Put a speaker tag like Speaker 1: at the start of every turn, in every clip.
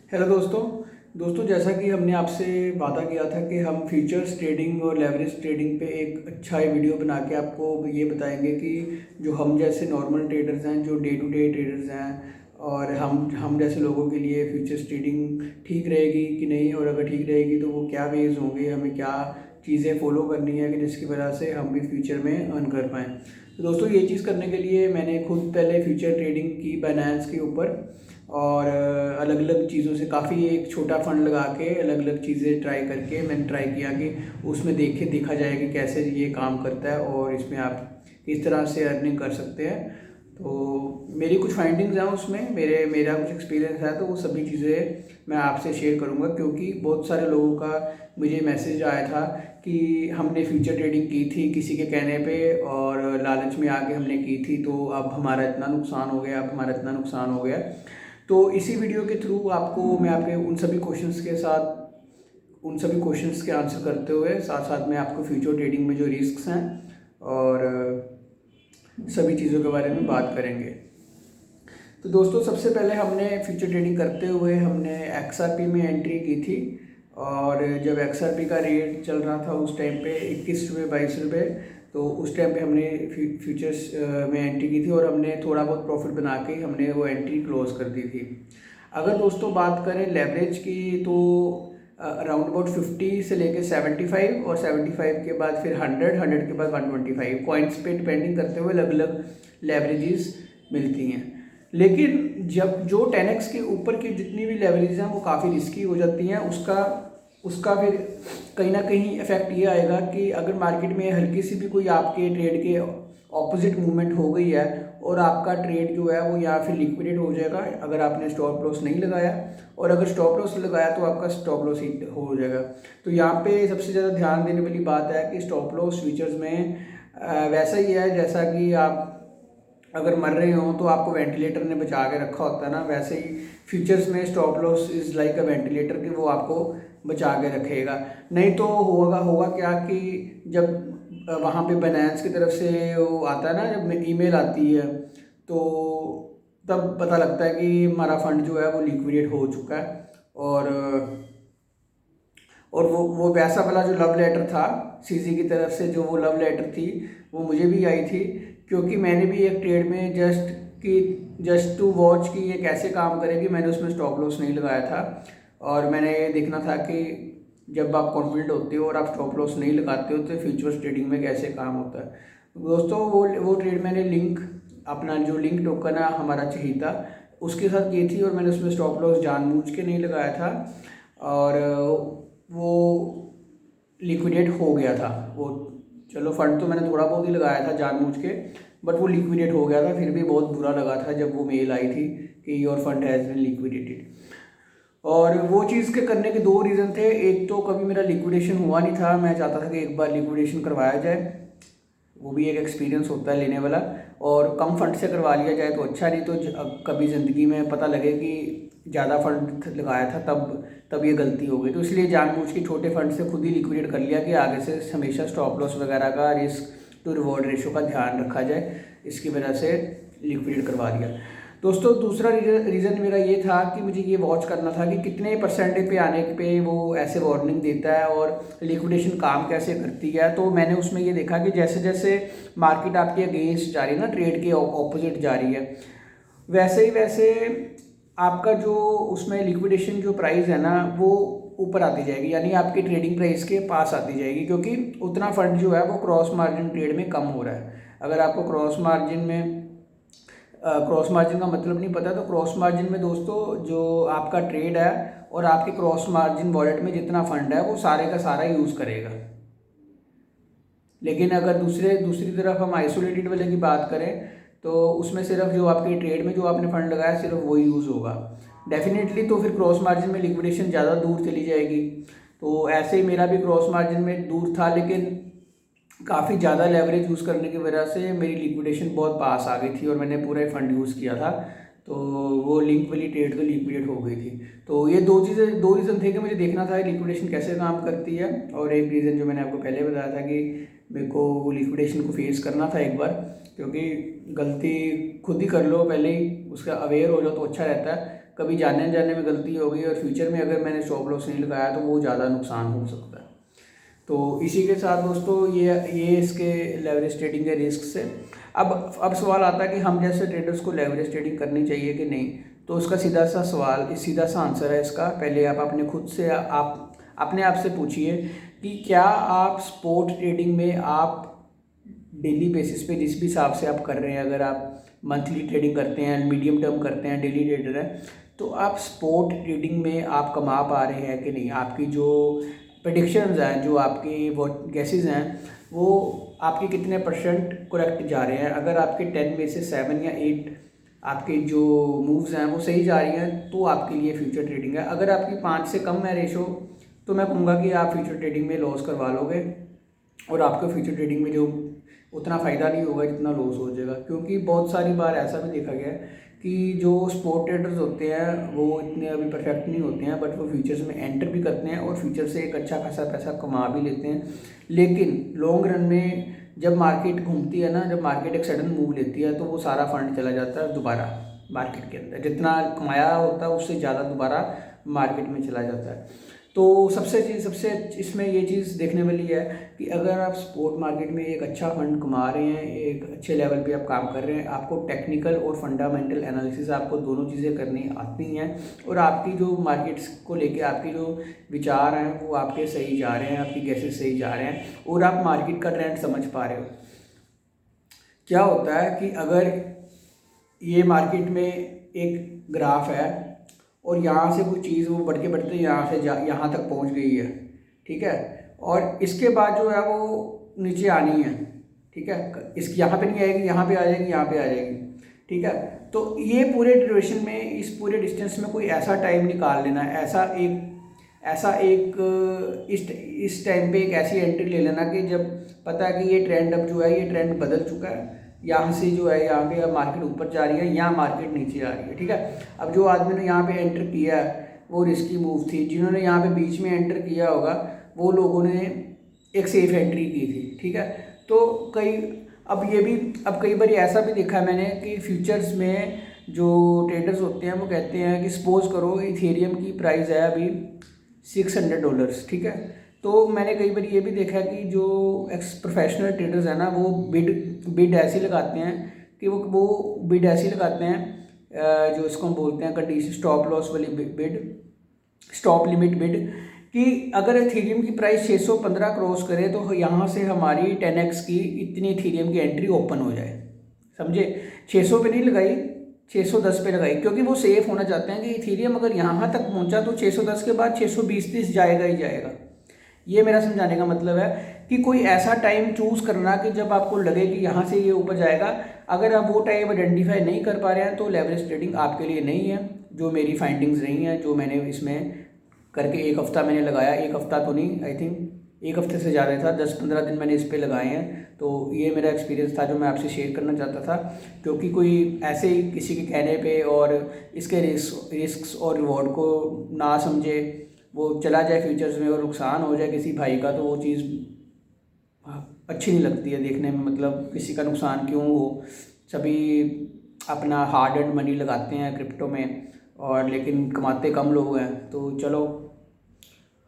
Speaker 1: Hello दोस्तों जैसा कि हमने आपसे वादा किया था कि हम फ्यूचर्स ट्रेडिंग और लेवरेज ट्रेडिंग पे एक अच्छा वीडियो बना के आपको ये बताएंगे कि जो हम जैसे नॉर्मल ट्रेडर्स हैं, जो डे टू डे ट्रेडर्स हैं, और हम जैसे लोगों के लिए फ्यूचर्स ट्रेडिंग ठीक रहेगी कि नहीं, और अगर ठीक रहेगी तो वो क्या वेज होंगे, हमें क्या चीज़ें फॉलो करनी है कि जिसकी वजह से हम भी फ्यूचर में अर्न कर पाएँ। तो दोस्तों ये चीज़ करने के लिए मैंने खुद पहले फ्यूचर ट्रेडिंग की बाइनेंस के ऊपर, और अलग अलग चीज़ों से काफ़ी एक छोटा फंड लगा के अलग अलग चीज़ें ट्राई करके मैंने ट्राई किया कि उसमें देखा जाए कि कैसे ये काम करता है और इसमें आप किस तरह से अर्निंग कर सकते हैं। तो मेरी कुछ फाइंडिंग्स हैं उसमें, मेरा कुछ एक्सपीरियंस है, तो वो सभी चीज़ें मैं आपसे शेयर करूंगा, क्योंकि बहुत सारे लोगों का मुझे मैसेज आया था कि हमने फ्यूचर ट्रेडिंग की थी किसी के कहने पे और लालच में आके हमने की थी, तो अब हमारा इतना नुकसान हो गया, अब हमारा इतना नुकसान हो गया। तो इसी वीडियो के थ्रू आपको मैं आपके उन सभी क्वेश्चंस के आंसर करते हुए साथ साथ में आपको फ्यूचर ट्रेडिंग में जो रिस्क्स हैं और सभी चीज़ों के बारे में बात करेंगे। तो दोस्तों सबसे पहले हमने फ्यूचर ट्रेडिंग करते हुए हमने XRP में एंट्री की थी, और जब XRP का रेट चल रहा था उस टाइम पे 21 रुपये 22 रुपये, तो उस टाइम पे हमने फ्यूचर्स में एंट्री की थी और हमने थोड़ा बहुत प्रॉफिट बना के हमने वो एंट्री क्लोज कर दी थी। अगर दोस्तों बात करें लेवरेज की, तो अराउंड अबाउट 50 से लेके 75, और 75 के बाद फिर 100 के बाद 125 पॉइंट्स पे डिपेंडिंग करते हुए अलग अलग लेवरेजेस मिलती हैं। लेकिन जब जो 10x के ऊपर की जितनी भी लेवरेज हैं वो काफ़ी रिस्की हो जाती हैं, उसका उसका फिर कहीं ना कहीं इफेक्ट ये आएगा कि अगर मार्केट में हल्की सी भी कोई आपके ट्रेड के ऑपोजिट मूवमेंट हो गई है और आपका ट्रेड जो है वो या फिर लिक्विडेट हो जाएगा अगर आपने स्टॉप लॉस नहीं लगाया, और अगर स्टॉप लॉस लगाया तो आपका स्टॉप लॉस हिट हो जाएगा। तो यहाँ पे सबसे ज़्यादा ध्यान देने वाली बात है कि स्टॉप लॉस फ्यूचर्स में वैसा ही है जैसा कि आप अगर मर रहे हो तो आपको वेंटिलेटर ने बचा के रखा होता है ना, वैसे ही फ्यूचर्स में stop loss is like a ventilator, कि वो आपको बचा के रखेगा। नहीं तो होगा होगा क्या कि जब वहाँ पे बाइनेंस की तरफ से वो आता है ना, जब ईमेल आती है, तो तब पता लगता है कि हमारा फंड जो है वो लिक्विडेट हो चुका है। और वो वैसा वाला जो लव लेटर था सीजी की तरफ से, जो वो लव लेटर थी वो मुझे भी आई थी, क्योंकि मैंने भी एक ट्रेड में जस्ट टू वॉच कि ये कैसे काम करेगी, मैंने उसमें स्टॉप लॉस नहीं लगाया था। और मैंने ये देखना था कि जब आप कॉन्फिडेंट होते हो और आप स्टॉप लॉस नहीं लगाते हो तो फ्यूचर्स ट्रेडिंग में कैसे काम होता है। दोस्तों वो ट्रेड मैंने अपना जो लिंक टोकन है हमारा चहीता, उसके साथ की थी, और मैंने उसमें स्टॉप लॉस जानबूझ के नहीं लगाया था, और वो लिक्विडेट हो गया था वो। चलो फंड तो मैंने थोड़ा बहुत ही लगाया था जानबूझ के, बट वो लिक्विडेट हो गया था। फिर भी बहुत बुरा लगा था जब वो मेल आई थी कि your fund has been liquidated. और वो चीज़ के करने के दो रीज़न थे। एक तो कभी मेरा लिक्विडेशन हुआ नहीं था, मैं चाहता था कि एक बार लिक्विडेशन करवाया जाए, वो भी एक एक्सपीरियंस होता है लेने वाला, और कम फंड से करवा लिया जाए तो अच्छा, नहीं तो कभी ज़िंदगी में पता लगे कि ज़्यादा फंड लगाया था तब ये गलती हो गई। तो इसलिए जानबूझ के छोटे फंड से खुद ही लिक्विडेट कर लिया कि आगे से हमेशा स्टॉप लॉस वगैरह का, रिस्क टू रिवॉर्ड रेशो का ध्यान रखा जाए, इसकी वजह से लिक्विडेट करवा दिया। दोस्तों दूसरा रीज़न मेरा ये था कि मुझे ये वॉच करना था कि कितने परसेंटेज पे आने पे वो ऐसे वार्निंग देता है और लिक्विडेशन काम कैसे करती है। तो मैंने उसमें ये देखा कि जैसे जैसे मार्केट आपके अगेंस्ट जा रही है ना, ट्रेड के ऑपोजिट जा रही है, वैसे ही वैसे आपका जो उसमें लिक्विडेशन जो प्राइस है ना वो ऊपर आती जाएगी, यानी आपकी ट्रेडिंग प्राइस के पास आती जाएगी, क्योंकि उतना फंड जो है वो क्रॉस मार्जिन ट्रेड में कम हो रहा है। अगर आपको क्रॉस मार्जिन का मतलब नहीं पता, तो क्रॉस मार्जिन में दोस्तों जो आपका ट्रेड है और आपके क्रॉस मार्जिन वॉलेट में जितना फंड है वो सारे का सारा यूज़ करेगा। लेकिन अगर दूसरी तरफ हम आइसोलेटेड वाले की बात करें, तो उसमें सिर्फ जो आपके ट्रेड में जो आपने फंड लगाया सिर्फ वही यूज़ होगा डेफिनेटली। तो फिर क्रॉस मार्जिन में लिक्विडेशन ज़्यादा दूर चली जाएगी। तो ऐसे ही मेरा भी क्रॉस मार्जिन में दूर था, लेकिन काफ़ी ज़्यादा लेवरेज यूज़ करने की वजह से मेरी लिक्विडेशन बहुत पास आ गई थी और मैंने पूरा फंड यूज़ किया था, तो वो लिंक वाली ट्रेड तो लिक्विडेट हो गई थी। तो ये दो रीज़न थे कि मुझे देखना था लिक्विडेशन कैसे काम करती है, और एक रीज़न जो मैंने आपको पहले बताया था कि मेरे को वो लिक्विडेशन को फेस करना था एक बार, क्योंकि गलती खुद ही कर लो पहले ही, उसका अवेयर हो जाओ तो अच्छा रहता है। कभी जानने में गलती हो गई और फ्यूचर में अगर मैंने स्टॉप लॉस नहीं लगाया तो वो ज़्यादा नुकसान हो सकता है। तो इसी के साथ दोस्तों ये इसके लेवरेज ट्रेडिंग के रिस्क से अब सवाल आता है कि हम जैसे ट्रेडर्स को लेवरेज ट्रेडिंग करनी चाहिए कि नहीं। तो उसका सीधा सा आंसर है इसका। पहले आप अपने खुद से आप अपने आप से पूछिए कि क्या आप स्पॉट ट्रेडिंग में आप डेली बेसिस पे जिस भी हिसाब से आप कर रहे हैं, अगर आप मंथली ट्रेडिंग करते हैं, मीडियम टर्म करते हैं, डेली ट्रेडर हैं, तो आप स्पॉट ट्रेडिंग में आप कमा पा रहे हैं कि नहीं। आपकी जो प्रेडिक्शंस हैं, जो आपकी वो गेसेस हैं, वो आपके कितने परसेंट करेक्ट जा रहे हैं। अगर आपके 10 में से 7 या 8 आपके जो मूव्स हैं वो सही जा रही हैं तो आपके लिए फ्यूचर ट्रेडिंग है। अगर आपकी 5 से कम है रेशो तो मैं कहूँगा कि आप फ्यूचर ट्रेडिंग में लॉस करवा लोगे और आपको फ्यूचर ट्रेडिंग में जो उतना फ़ायदा नहीं होगा जितना लॉस हो जाएगा। क्योंकि बहुत सारी बार ऐसा भी देखा गया है कि जो स्पॉट ट्रेडर्स होते हैं वो इतने अभी परफेक्ट नहीं होते हैं, बट वो फ्यूचर्स में एंटर भी करते हैं और फ्यूचर से एक अच्छा खासा पैसा कमा भी लेते हैं। लेकिन लॉन्ग रन में जब मार्केट घूमती है ना, जब मार्केट एक सडन मूव लेती है तो वो सारा फंड चला जाता है दोबारा मार्केट के अंदर। जितना कमाया होता है उससे ज़्यादा दोबारा मार्केट में चला जाता है। तो सबसे इसमें ये चीज़ देखने वाली है कि अगर आप स्पॉट मार्केट में एक अच्छा फंड कमा रहे हैं, एक अच्छे लेवल पे आप काम कर रहे हैं, आपको टेक्निकल और फंडामेंटल एनालिसिस आपको दोनों चीज़ें करनी आती हैं और आपकी जो मार्केट्स को लेके आपकी जो विचार हैं वो आपके सही जा रहे हैं, आपकी गैसेस सही जा रहे हैं और आप मार्केट का ट्रेंड समझ पा रहे हो। क्या होता है कि अगर ये मार्केट में एक ग्राफ है और यहाँ से कोई चीज़ वो बढ़ते बढ़ते यहाँ तक पहुँच गई है, ठीक है, और इसके बाद जो है वो नीचे आनी है, ठीक है, इसकी यहाँ पे नहीं आएगी, यहाँ पे आ जाएगी, यहाँ पे आ जाएगी, ठीक है। तो ये पूरे ड्यूरेशन में, इस पूरे डिस्टेंस में कोई ऐसा टाइम निकाल लेना, इस टाइम पे एक ऐसी एंट्री ले लेना कि जब पता है कि ये ट्रेंड अब जो है ये ट्रेंड बदल चुका है, यहाँ से जो है यहाँ पे अब मार्केट ऊपर जा रही है, यहाँ मार्केट नीचे आ रही है, ठीक है। अब जो आदमी ने यहाँ पे एंटर किया है वो रिस्की मूव थी, जिन्होंने यहाँ पे बीच में एंटर किया होगा वो लोगों ने एक सेफ एंट्री की थी, ठीक है। तो अब कई बार ऐसा भी देखा है मैंने कि फ्यूचर्स में जो ट्रेडर्स होते हैं वो कहते हैं कि सपोज करो इथेरियम की प्राइस है अभी $600, ठीक है। तो मैंने कई बार ये भी देखा कि जो प्रोफेशनल ट्रेडर्स हैं ना वो बिड ऐसी लगाते हैं कि वो बिड ऐसी लगाते हैं जो इसको हम बोलते हैं कंडीशन स्टॉप लॉस वाली बिड, स्टॉप लिमिट बिड, कि अगर इथेरियम की प्राइस 615 क्रॉस करे तो यहाँ से हमारी 10x की इतनी इथेरियम की एंट्री ओपन हो जाए, समझे। 600 पे नहीं लगाई, 610 पे लगाई, क्योंकि वो सेफ होना चाहते हैं कि इथेरियम अगर यहाँ तक पहुँचा तो 610 के बाद 620-30 जाएगा ही जाएगा। ये मेरा समझाने का मतलब है कि कोई ऐसा टाइम चूज़ करना कि जब आपको लगे कि यहाँ से ये ऊपर जाएगा। अगर आप वो टाइम आइडेंटिफाई नहीं कर पा रहे हैं तो लेवरेज ट्रेडिंग आपके लिए नहीं है। जो मेरी फाइंडिंग्स रही हैं, जो मैंने इसमें करके 1 हफ़्ता मैंने लगाया, 1 हफ़्ता तो नहीं, आई थिंक 1 हफ़्ते से ज़्यादा था, 10-15 दिन मैंने इस पर लगाए हैं। तो ये मेरा एक्सपीरियंस था जो मैं आपसे शेयर करना चाहता था, क्योंकि कोई ऐसे ही किसी के कहने पे और इसके रिस्क्स और रिवॉर्ड को ना समझे वो चला जाए फ्यूचर्स में और नुकसान हो जाए किसी भाई का, तो वो चीज़ अच्छी नहीं लगती है देखने में। मतलब किसी का नुकसान क्यों हो, सभी अपना हार्ड एंड मनी लगाते हैं क्रिप्टो में और लेकिन कमाते कम लोग हैं। तो चलो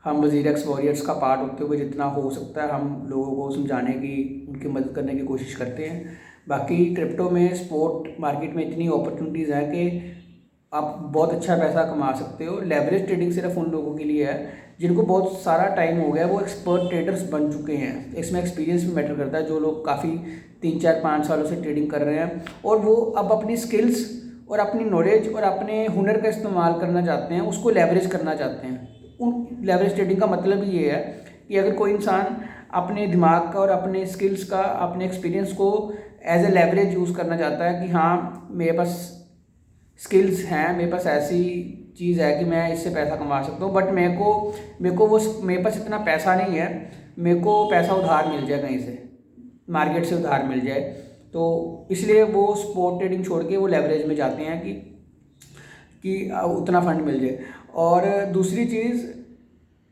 Speaker 1: हम वज़ीर वॉरियर्स का पार्ट होते हुए जितना हो सकता है हम लोगों को समझाने की, उनकी मदद करने की कोशिश करते हैं। बाकी क्रिप्टो में स्पॉट मार्केट में इतनी अपॉर्चुनिटीज़ हैं कि आप बहुत अच्छा पैसा कमा सकते हो। लेवरेज ट्रेडिंग सिर्फ उन लोगों के लिए है जिनको बहुत सारा टाइम हो गया, वो एक्सपर्ट ट्रेडर्स बन चुके हैं। इसमें एक्सपीरियंस भी मैटर करता है। जो लोग काफ़ी 3-4-5 सालों से ट्रेडिंग कर रहे हैं और वो अब अपनी स्किल्स और अपनी नॉलेज और अपने हुनर का इस्तेमाल करना चाहते हैं, उसको लेवरेज करना चाहते हैं। उन लेवरेज ट्रेडिंग का मतलब ही ये है कि अगर कोई इंसान अपने दिमाग का और अपने स्किल्स का, अपने एक्सपीरियंस को एज ए लेवरेज यूज़ करना चाहता है कि हाँ मेरे पास स्किल्स हैं, मेरे पास ऐसी चीज़ है कि मैं इससे पैसा कमा सकता हूँ, बट मेरे पास इतना पैसा नहीं है, मेरे को पैसा उधार मिल जाए, कहीं से मार्केट से उधार मिल जाए। तो इसलिए वो स्पॉट ट्रेडिंग छोड़ के वो लेवरेज में जाते हैं कि उतना फंड मिल जाए। और दूसरी चीज़,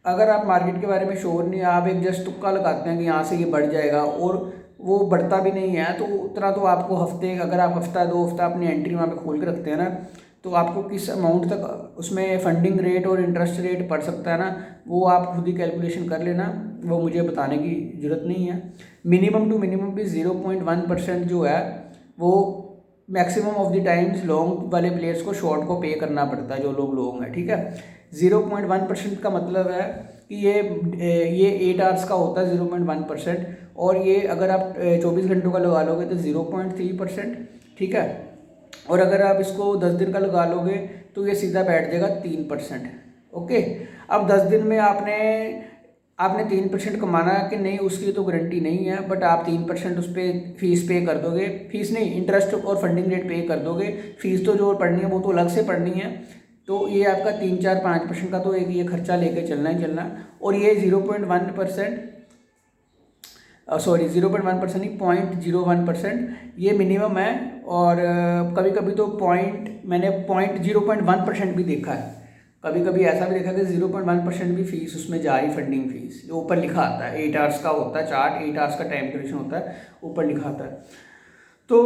Speaker 1: अगर आप मार्केट के बारे में श्योर नहीं, आप एक जस्ट तुक्का लगाते हैं कि यहाँ से ये बढ़ जाएगा और वो बढ़ता भी नहीं है। तो उतना तो आपको हफ्ते, अगर आप हफ्ता 2 हफ्ता अपनी एंट्री वहाँ पे खोल के रखते हैं ना, तो आपको किस अमाउंट तक उसमें फंडिंग रेट और इंटरेस्ट रेट पड़ सकता है ना, वो आप खुद ही कैलकुलेशन कर लेना, वो मुझे बताने की ज़रूरत नहीं है। मिनिमम टू मिनिमम भी 0.1% जो है वो maximum of the times long वाले प्लेयर्स को शॉर्ट को पे करना पड़ता है, जो लोग लॉन्ग हैं, ठीक है। 0.1% का मतलब है कि ये 8 आवर्स का होता है 0.1%, और ये अगर आप 24 घंटों का लगा लोगे तो 0.3%, ठीक है। और अगर आप इसको 10 दिन का लगा लोगे तो ये सीधा बैठ जाएगा 3%। ओके, अब 10 दिन में आपने 3% कमाना है कि नहीं, उसकी तो गारंटी नहीं है, बट आप 3% उस पर फीस पे कर दोगे, फीस नहीं, इंटरेस्ट और फंडिंग रेट पे कर दोगे। फीस तो जो पढ़नी है वो तो अलग से पढ़नी है। तो ये आपका 3-4-5% का तो एक ये खर्चा लेके चलना ही चलना। और ये 0.1%, सॉरी 0.1% नहीं, 0.01% ये मिनिमम है। और कभी कभी तो मैंने 0.1% भी देखा है। कभी कभी ऐसा भी देखा कि 0.1% भी फीस उसमें जा रही, फंडिंग फीस जो ऊपर लिखा आता है। 8 आवर्स का होता है चार्ट, 8 आवर्स का टाइम ड्यूरेशन होता है, ऊपर लिखा आता है। तो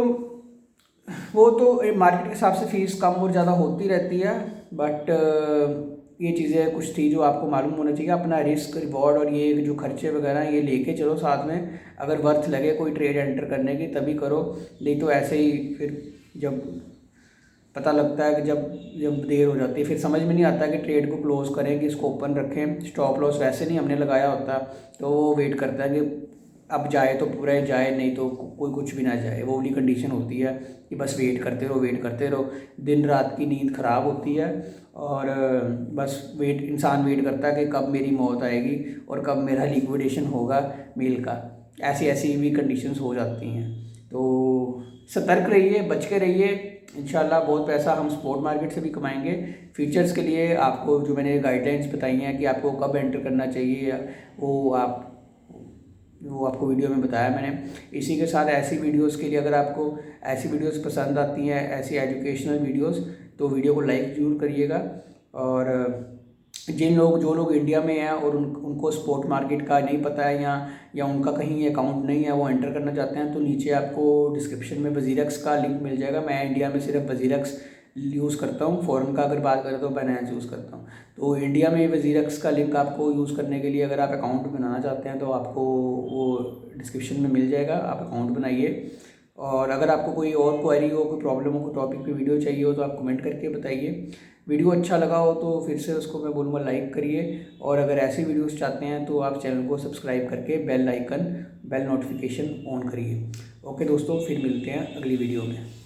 Speaker 1: वो तो मार्केट के हिसाब से फ़ीस कम और ज़्यादा होती रहती है, बट ये चीज़ें कुछ थी जो आपको मालूम होना चाहिए। अपना रिस्क रिवॉर्ड और ये जो खर्चे वगैरह ये लेके चलो साथ में। अगर वर्थ लगे कोई ट्रेड एंटर करने की तभी करो, नहीं तो ऐसे ही फिर जब पता लगता है कि जब देर हो जाती है, फिर समझ में नहीं आता कि ट्रेड को क्लोज़ करें कि इसको ओपन रखें। स्टॉप लॉस वैसे नहीं हमने लगाया होता, तो वो वेट करता है कि अब जाए तो पूरा ही जाए, नहीं तो कोई कुछ भी ना जाए। वो वाली कंडीशन होती है कि बस वेट करते रहो, वेट करते रहो। दिन रात की नींद ख़राब होती है, और बस इंसान वेट करता है कि कब मेरी मौत आएगी और कब मेरा लिक्विडेशन होगा मिल का। ऐसी ऐसी भी कंडीशंस हो जाती हैं। तो सतर्क रहिए, बच के रहिए। इंशाल्लाह बहुत पैसा हम स्पॉट मार्केट से भी कमाएंगे। फ्यूचर्स के लिए आपको जो मैंने गाइडलाइंस बताई हैं कि आपको कब एंटर करना चाहिए, वो आपको वीडियो में बताया मैंने। इसी के साथ ऐसी वीडियोस के लिए, अगर आपको ऐसी वीडियोस पसंद आती हैं, ऐसी एजुकेशनल वीडियोस, तो वीडियो को लाइक ज़रूर करिएगा। और जो लोग इंडिया में हैं और उनको स्पॉट मार्केट का नहीं पता है, या उनका कहीं अकाउंट नहीं है, वो एंटर करना चाहते हैं, तो नीचे आपको डिस्क्रिप्शन में वज़ीरक्स का लिंक मिल जाएगा। मैं इंडिया में सिर्फ वज़ीरक्स यूज़ करता हूँ। फ़ॉरेन का अगर बात करें तो बाइनेंस यूज़ करता हूँ। तो इंडिया में वज़ीरक्स का लिंक आपको यूज़ करने के लिए, अगर आप अकाउंट बनाना चाहते हैं तो आपको वो डिस्क्रिप्शन में मिल जाएगा, आप अकाउंट बनाइए। और अगर आपको कोई और क्वेरी हो, कोई प्रॉब्लम हो, कोई टॉपिक पे वीडियो चाहिए हो, तो आप कमेंट करके बताइए। वीडियो अच्छा लगा हो तो फिर से उसको मैं बोलूँगा लाइक करिए, और अगर ऐसी वीडियोस चाहते हैं तो आप चैनल को सब्सक्राइब करके बेल नोटिफिकेशन ऑन करिए। ओके दोस्तों, फिर मिलते हैं अगली वीडियो में।